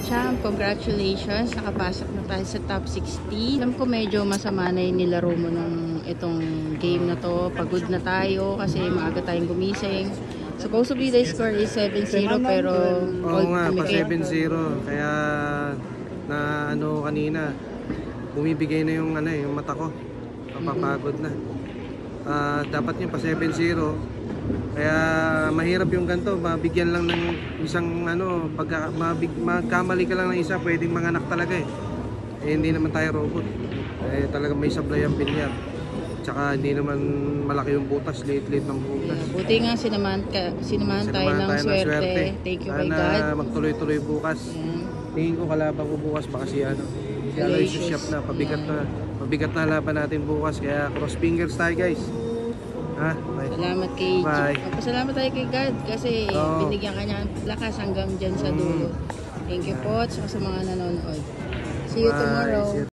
Champ, congratulations. Nakapasok na tayo sa top 60. Alam ko medyo masama na yung nilaro mo nung itong game na to. Pagod na tayo kasi maaga tayong gumising. Supposedly the score is 7-0 pero oo nga, pa 7-0. Kaya na ano kanina, bumibigay na yung ano yung mata ko. Napapagod na. Dapat yung pa 7-0. Kaya mahirap yung ganito, mabigyan lang ng isang ano, pag magkamali ka lang ng isa, pwedeng manganak talaga eh. Hindi naman tayo robot. Talaga may sablay ang bilyar. Tsaka hindi naman malaki yung butas, liit-liit ng butas. Buti nga sinamahan tayo ng swerte. Thank you kay God. Sana magtuloy-tuloy bukas. Tingin ko kalaban ko bukas baka si ano. Si Aloysius Siap na, pabigat na laban natin bukas. Kaya cross fingers tayo guys. Salamat kay Pasalamat tayo kay God kasi binigyan ka niya ng lakas hanggang dyan sa dulo. Thank you po at sa mga nanonood. See you tomorrow.